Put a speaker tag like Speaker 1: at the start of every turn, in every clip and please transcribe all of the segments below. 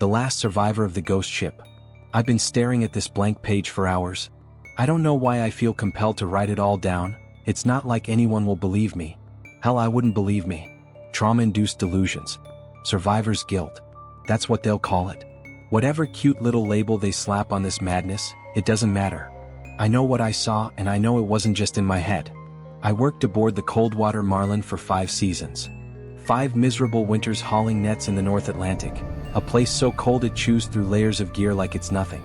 Speaker 1: the last survivor of the ghost ship. I've been staring at this blank page for hours. I don't know why I feel compelled to write it all down. It's not like anyone will believe me. Hell, I wouldn't believe me. Trauma-induced delusions. Survivor's guilt. That's what they'll call it. Whatever cute little label they slap on this madness, it doesn't matter. I know what I saw, and I know it wasn't just in my head. I worked aboard the Coldwater Marlin for 5 seasons. 5 miserable winters hauling nets in the North Atlantic, a place so cold it chews through layers of gear like it's nothing.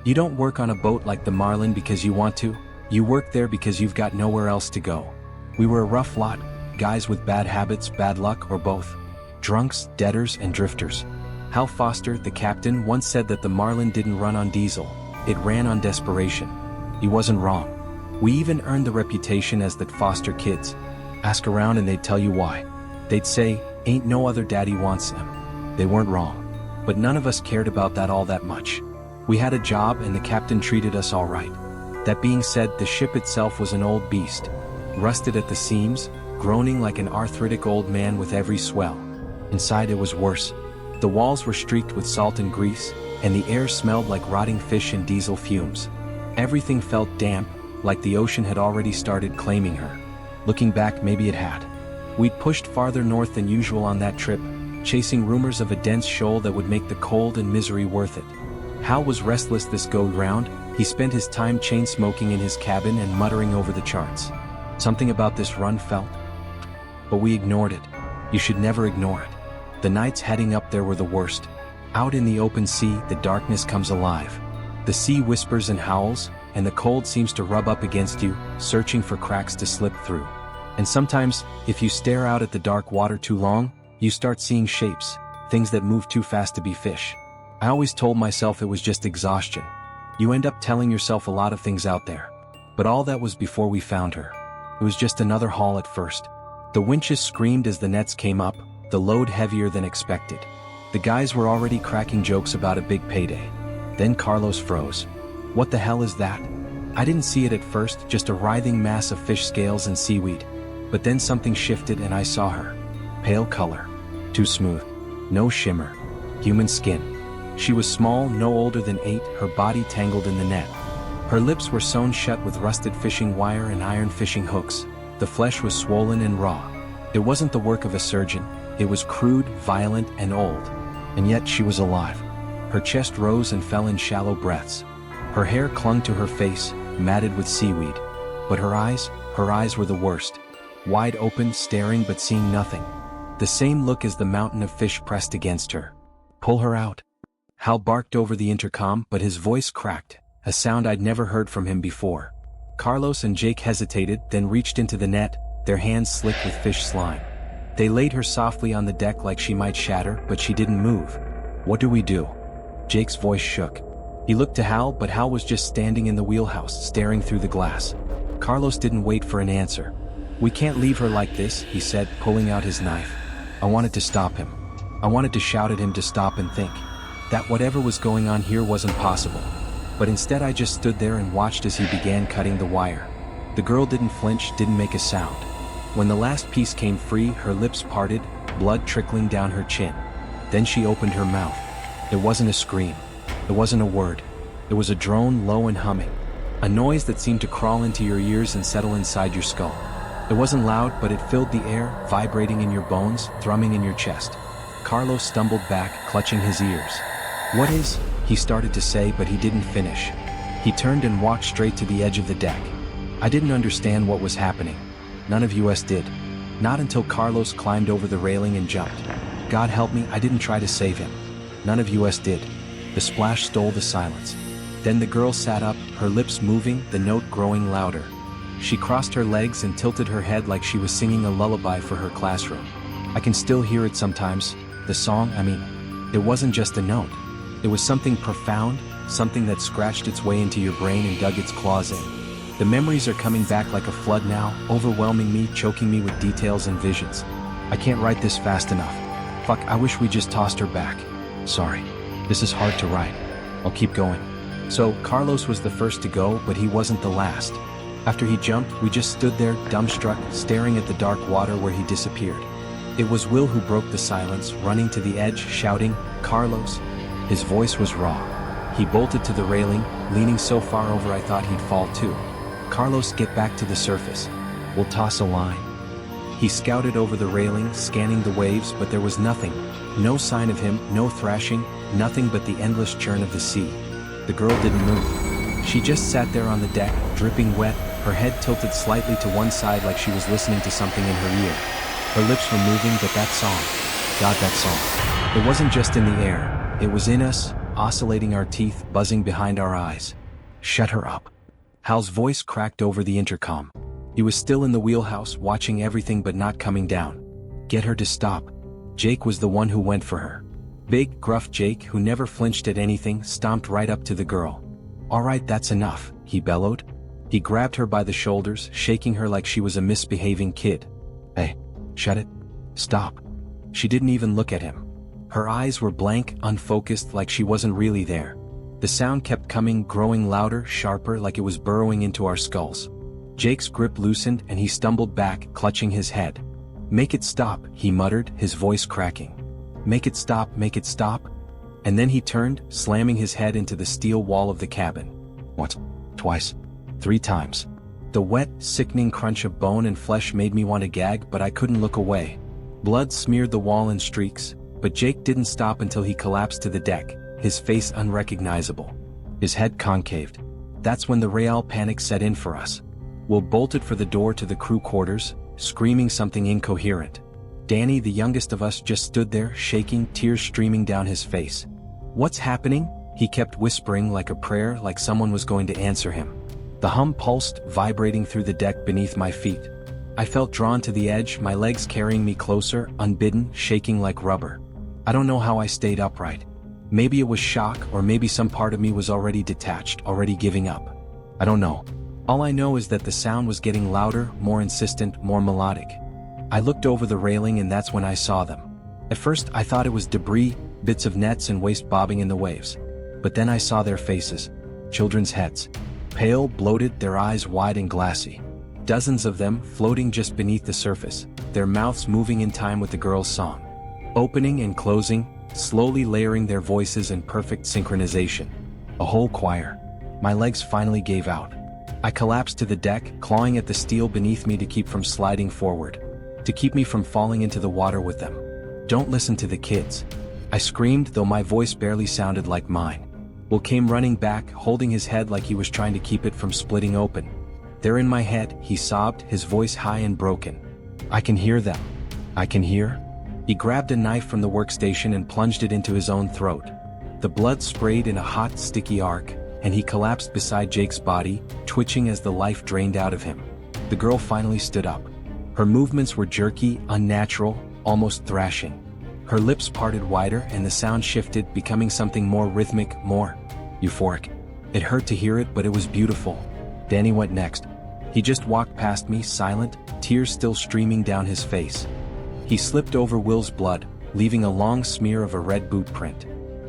Speaker 1: You don't work on a boat like the Marlin because you want to, you work there because you've got nowhere else to go. We were a rough lot, guys with bad habits, bad luck, or both. Drunks, debtors, and drifters. Hal Foster, the captain, once said that the Marlin didn't run on diesel, it ran on desperation. He wasn't wrong. We even earned the reputation as the Foster kids. Ask around and they'd tell you why. They'd say, ain't no other daddy wants them. They weren't wrong. But none of us cared about that all that much. We had a job and the captain treated us all right. That being said, the ship itself was an old beast. Rusted at the seams, groaning like an arthritic old man with every swell. Inside it was worse. The walls were streaked with salt and grease, and the air smelled like rotting fish and diesel fumes. Everything felt damp, like the ocean had already started claiming her. Looking back, maybe it had. We'd pushed farther north than usual on that trip, chasing rumors of a dense shoal that would make the cold and misery worth it. Hal was restless this go-round. He spent his time chain-smoking in his cabin and muttering over the charts. Something about this run felt. But we ignored it. You should never ignore it. The nights heading up there were the worst. Out in the open sea, the darkness comes alive. The sea whispers and howls, and the cold seems to rub up against you, searching for cracks to slip through. And sometimes, if you stare out at the dark water too long, you start seeing shapes, things that move too fast to be fish. I always told myself it was just exhaustion. You end up telling yourself a lot of things out there. But all that was before we found her. It was just another haul at first. The winches screamed as the nets came up, the load heavier than expected. The guys were already cracking jokes about a big payday. Then Carlos froze. What the hell is that? I didn't see it at first, just a writhing mass of fish scales and seaweed. But then something shifted and I saw her. Pale color. Too smooth. No shimmer. Human skin. She was small, no older than 8, her body tangled in the net. Her lips were sewn shut with rusted fishing wire and iron fishing hooks. The flesh was swollen and raw. It wasn't the work of a surgeon. It was crude, violent, and old. And yet she was alive. Her chest rose and fell in shallow breaths. Her hair clung to her face, matted with seaweed. But her eyes were the worst. Wide open, staring but seeing nothing. The same look as the mountain of fish pressed against her. Pull her out. Hal barked over the intercom, but his voice cracked, a sound I'd never heard from him before. Carlos and Jake hesitated, then reached into the net, their hands slick with fish slime. They laid her softly on the deck like she might shatter, but she didn't move. What do we do? Jake's voice shook. He looked to Hal, but Hal was just standing in the wheelhouse, staring through the glass. Carlos didn't wait for an answer. We can't leave her like this, he said, pulling out his knife. I wanted to stop him. I wanted to shout at him to stop and think. That whatever was going on here wasn't possible. But instead I just stood there and watched as he began cutting the wire. The girl didn't flinch, didn't make a sound. When the last piece came free, her lips parted, blood trickling down her chin. Then she opened her mouth. It wasn't a scream. It wasn't a word. It was a drone, low and humming. A noise that seemed to crawl into your ears and settle inside your skull. It wasn't loud, but it filled the air, vibrating in your bones, thrumming in your chest. Carlos stumbled back, clutching his ears. What is? He started to say, but he didn't finish. He turned and walked straight to the edge of the deck. I didn't understand what was happening. None of us did. Not until Carlos climbed over the railing and jumped. God help me, I didn't try to save him. None of us did. The splash stole the silence. Then the girl sat up, her lips moving, the note growing louder. She crossed her legs and tilted her head like she was singing a lullaby for her classroom. I can still hear it sometimes. The song, it wasn't just a note. It was something profound, something that scratched its way into your brain and dug its claws in. The memories are coming back like a flood now, overwhelming me, choking me with details and visions. I can't write this fast enough. Fuck, I wish we just tossed her back. Sorry. This is hard to write. I'll keep going. So, Carlos was the first to go, but he wasn't the last. After he jumped, we just stood there, dumbstruck, staring at the dark water where he disappeared. It was Will who broke the silence, running to the edge, shouting, "Carlos!" His voice was raw. He bolted to the railing, leaning so far over I thought he'd fall too. "Carlos, get back to the surface. We'll toss a line." He scouted over the railing, scanning the waves, but there was nothing. No sign of him, no thrashing, nothing but the endless churn of the sea. The girl didn't move. She just sat there on the deck, dripping wet, her head tilted slightly to one side like she was listening to something in her ear. Her lips were moving, but that song. God, that song. It wasn't just in the air, it was in us, oscillating our teeth, buzzing behind our eyes. "Shut her up." Hal's voice cracked over the intercom. He was still in the wheelhouse, watching everything but not coming down. "Get her to stop." Jake was the one who went for her. Big, gruff Jake, who never flinched at anything, stomped right up to the girl. "All right, that's enough," he bellowed. He grabbed her by the shoulders, shaking her like she was a misbehaving kid. "Hey, shut it. Stop." She didn't even look at him. Her eyes were blank, unfocused, like she wasn't really there. The sound kept coming, growing louder, sharper, like it was burrowing into our skulls. Jake's grip loosened and he stumbled back, clutching his head. "Make it stop," he muttered, his voice cracking. "Make it stop, make it stop." And then he turned, slamming his head into the steel wall of the cabin. Once, twice, 3 times. The wet, sickening crunch of bone and flesh made me want to gag, but I couldn't look away. Blood smeared the wall in streaks, but Jake didn't stop until he collapsed to the deck, his face unrecognizable. His head concaved. That's when the real panic set in for us. Will bolted for the door to the crew quarters, screaming something incoherent. Danny, the youngest of us, just stood there, shaking, tears streaming down his face. "What's happening?" he kept whispering like a prayer, like someone was going to answer him. The hum pulsed, vibrating through the deck beneath my feet. I felt drawn to the edge, my legs carrying me closer, unbidden, shaking like rubber. I don't know how I stayed upright. Maybe it was shock, or maybe some part of me was already detached, already giving up. I don't know. All I know is that the sound was getting louder, more insistent, more melodic. I looked over the railing and that's when I saw them. At first I thought it was debris, bits of nets and waste bobbing in the waves. But then I saw their faces. Children's heads. Pale, bloated, their eyes wide and glassy. Dozens of them, floating just beneath the surface, their mouths moving in time with the girl's song. Opening and closing, slowly layering their voices in perfect synchronization. A whole choir. My legs finally gave out. I collapsed to the deck, clawing at the steel beneath me to keep from sliding forward. To keep me from falling into the water with them. "Don't listen to the kids." I screamed, though my voice barely sounded like mine. Will came running back, holding his head like he was trying to keep it from splitting open. "They're in my head," he sobbed, his voice high and broken. "I can hear them. I can hear." He grabbed a knife from the workstation and plunged it into his own throat. The blood sprayed in a hot, sticky arc, and he collapsed beside Jake's body, twitching as the life drained out of him. The girl finally stood up. Her movements were jerky, unnatural, almost thrashing. Her lips parted wider and the sound shifted, becoming something more rhythmic, more euphoric. It hurt to hear it, but it was beautiful. Danny went next. He just walked past me, silent, tears still streaming down his face. He slipped over Will's blood, leaving a long smear of a red boot print.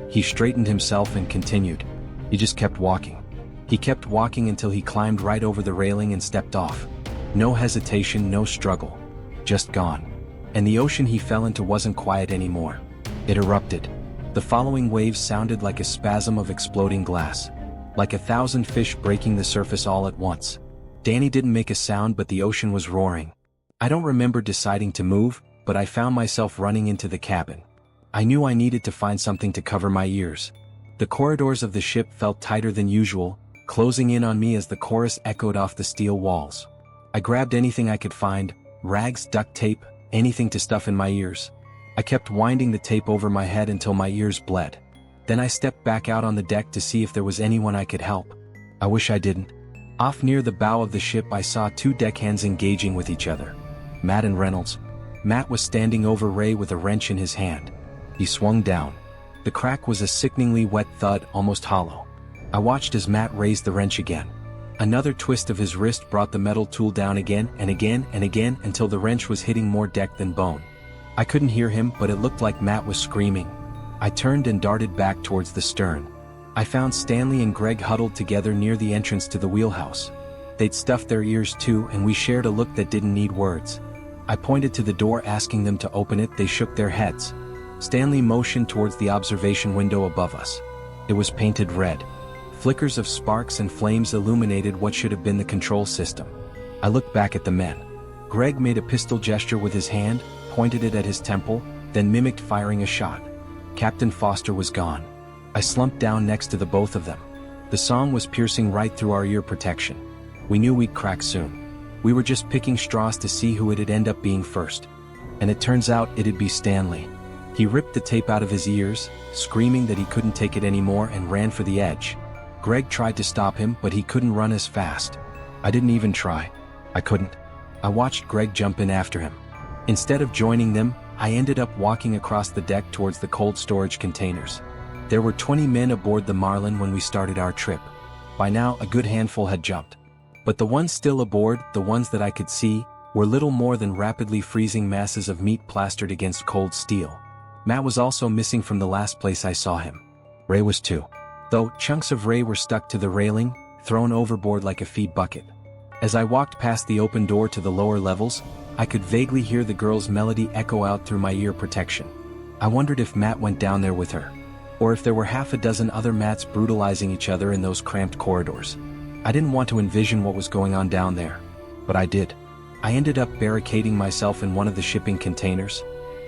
Speaker 1: He straightened himself and continued. He just kept walking. He kept walking until he climbed right over the railing and stepped off. No hesitation, no struggle. Just gone. And the ocean he fell into wasn't quiet anymore. It erupted. The following waves sounded like a spasm of exploding glass. Like 1,000 fish breaking the surface all at once. Danny didn't make a sound, but the ocean was roaring. I don't remember deciding to move, but I found myself running into the cabin. I knew I needed to find something to cover my ears. The corridors of the ship felt tighter than usual, closing in on me as the chorus echoed off the steel walls. I grabbed anything I could find, rags, duct tape, anything to stuff in my ears. I kept winding the tape over my head until my ears bled. Then I stepped back out on the deck to see if there was anyone I could help. I wish I didn't. Off near the bow of the ship I saw 2 deckhands engaging with each other. Matt and Reynolds. Matt was standing over Ray with a wrench in his hand. He swung down. The crack was a sickeningly wet thud, almost hollow. I watched as Matt raised the wrench again. Another twist of his wrist brought the metal tool down again and again and again until the wrench was hitting more deck than bone. I couldn't hear him, but it looked like Matt was screaming. I turned and darted back towards the stern. I found Stanley and Greg huddled together near the entrance to the wheelhouse. They'd stuffed their ears too, and we shared a look that didn't need words. I pointed to the door asking them to open it. They shook their heads. Stanley motioned towards the observation window above us. It was painted red. Flickers of sparks and flames illuminated what should have been the control system. I looked back at the men. Greg made a pistol gesture with his hand, pointed it at his temple, then mimicked firing a shot. Captain Foster was gone. I slumped down next to the both of them. The song was piercing right through our ear protection. We knew we'd crack soon. We were just picking straws to see who it'd end up being first. And it turns out it'd be Stanley. He ripped the tape out of his ears, screaming that he couldn't take it anymore, and ran for the edge. Greg tried to stop him, but he couldn't run as fast. I didn't even try. I couldn't. I watched Greg jump in after him. Instead of joining them, I ended up walking across the deck towards the cold storage containers. There were 20 men aboard the Marlin when we started our trip. By now, a good handful had jumped. But the ones still aboard, the ones that I could see, were little more than rapidly freezing masses of meat plastered against cold steel. Matt was also missing from the last place I saw him. Ray was too. Though chunks of Ray were stuck to the railing, thrown overboard like a feed bucket. As I walked past the open door to the lower levels, I could vaguely hear the girl's melody echo out through my ear protection. I wondered if Matt went down there with her, or if there were half a dozen other Matts brutalizing each other in those cramped corridors. I didn't want to envision what was going on down there, but I did. I ended up barricading myself in one of the shipping containers.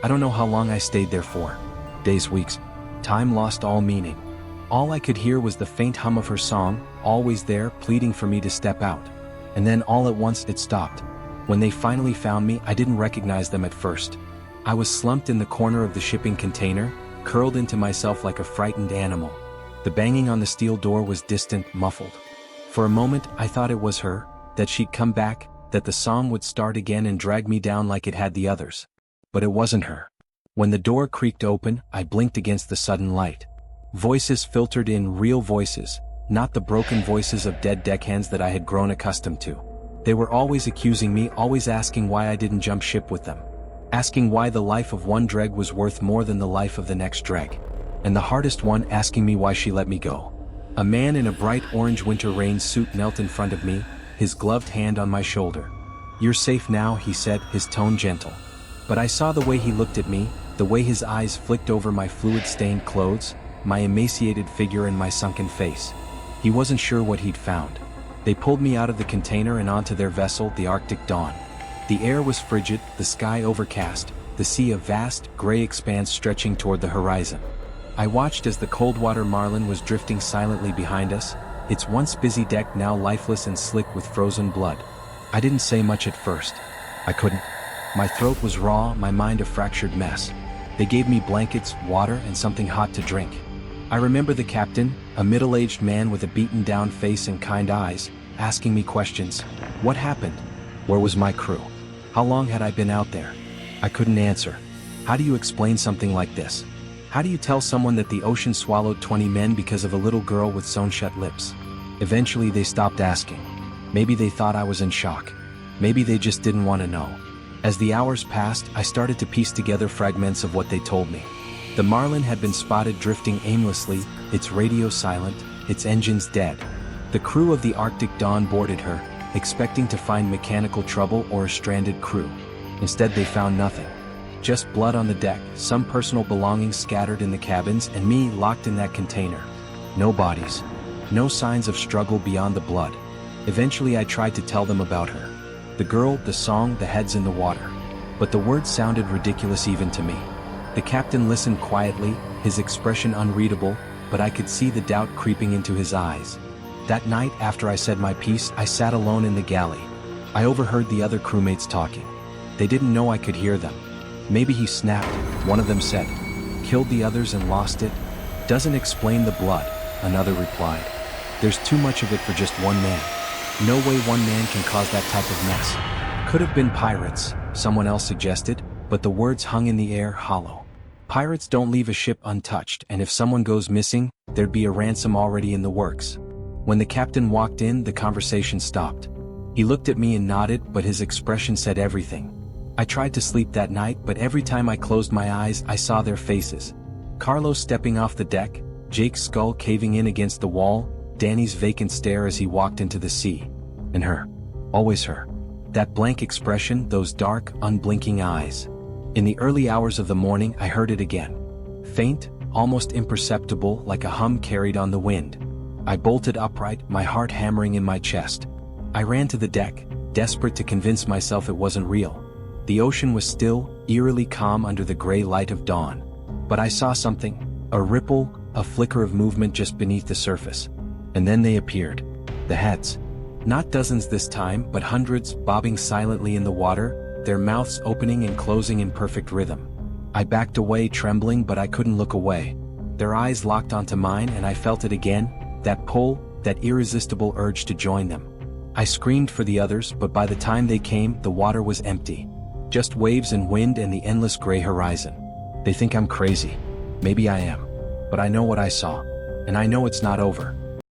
Speaker 1: I don't know how long I stayed there for. Days, weeks. Time lost all meaning. All I could hear was the faint hum of her song, always there, pleading for me to step out. And then all at once it stopped. When they finally found me, I didn't recognize them at first. I was slumped in the corner of the shipping container, curled into myself like a frightened animal. The banging on the steel door was distant, muffled. For a moment, I thought it was her, that she'd come back, that the song would start again and drag me down like it had the others. But it wasn't her. When the door creaked open, I blinked against the sudden light. Voices filtered in, real voices, not the broken voices of dead deckhands that I had grown accustomed to. They were always accusing me, always asking why I didn't jump ship with them. Asking why the life of one dreg was worth more than the life of the next dreg. And the hardest one asking me why she let me go. A man in a bright orange winter rain suit knelt in front of me, his gloved hand on my shoulder. "You're safe now," he said, his tone gentle. But I saw the way he looked at me, the way his eyes flicked over my fluid-stained clothes, my emaciated figure and my sunken face. He wasn't sure what he'd found. They pulled me out of the container and onto their vessel, the Arctic Dawn. The air was frigid, the sky overcast, the sea a vast, gray expanse stretching toward the horizon. I watched as the Coldwater Marlin was drifting silently behind us, its once busy deck now lifeless and slick with frozen blood. I didn't say much at first. I couldn't. My throat was raw, my mind a fractured mess. They gave me blankets, water, and something hot to drink. I remember the captain, a middle-aged man with a beaten-down face and kind eyes, asking me questions. What happened? Where was my crew? How long had I been out there? I couldn't answer. How do you explain something like this? How do you tell someone that the ocean swallowed 20 men because of a little girl with sewn-shut lips? Eventually they stopped asking. Maybe they thought I was in shock. Maybe they just didn't want to know. As the hours passed, I started to piece together fragments of what they told me. The Marlin had been spotted drifting aimlessly, its radio silent, its engines dead. The crew of the Arctic Dawn boarded her, expecting to find mechanical trouble or a stranded crew. Instead they found nothing. Just blood on the deck, some personal belongings scattered in the cabins, and me locked in that container. No bodies. No signs of struggle beyond the blood. Eventually I tried to tell them about her. The girl, the song, the heads in the water. But the words sounded ridiculous even to me. The captain listened quietly, his expression unreadable, but I could see the doubt creeping into his eyes. That night, after I said my piece, I sat alone in the galley. I overheard the other crewmates talking. They didn't know I could hear them. Maybe he snapped, one of them said. Killed the others and lost it? Doesn't explain the blood, another replied. There's too much of it for just one man. No way one man can cause that type of mess. Could have been pirates, someone else suggested, but the words hung in the air, hollow. Pirates don't leave a ship untouched, and if someone goes missing, there'd be a ransom already in the works. When the captain walked in, the conversation stopped. He looked at me and nodded, but his expression said everything. I tried to sleep that night, but every time I closed my eyes, I saw their faces. Carlos stepping off the deck, Jake's skull caving in against the wall, Danny's vacant stare as he walked into the sea. And her. Always her. That blank expression, those dark, unblinking eyes. In the early hours of the morning, I heard it again. Faint, almost imperceptible, like a hum carried on the wind. I bolted upright, my heart hammering in my chest. I ran to the deck, desperate to convince myself it wasn't real. The ocean was still, eerily calm under the gray light of dawn. But I saw something, a ripple, a flicker of movement just beneath the surface. And then they appeared. The heads. Not dozens this time, but hundreds, bobbing silently in the water, their mouths opening and closing in perfect rhythm. I backed away, trembling, but I couldn't look away. Their eyes locked onto mine, and I felt it again, that pull, that irresistible urge to join them. I screamed for the others, but by the time they came, the water was empty. Just waves and wind and the endless gray horizon. They think I'm crazy. Maybe I am. But I know what I saw. And I know it's not over.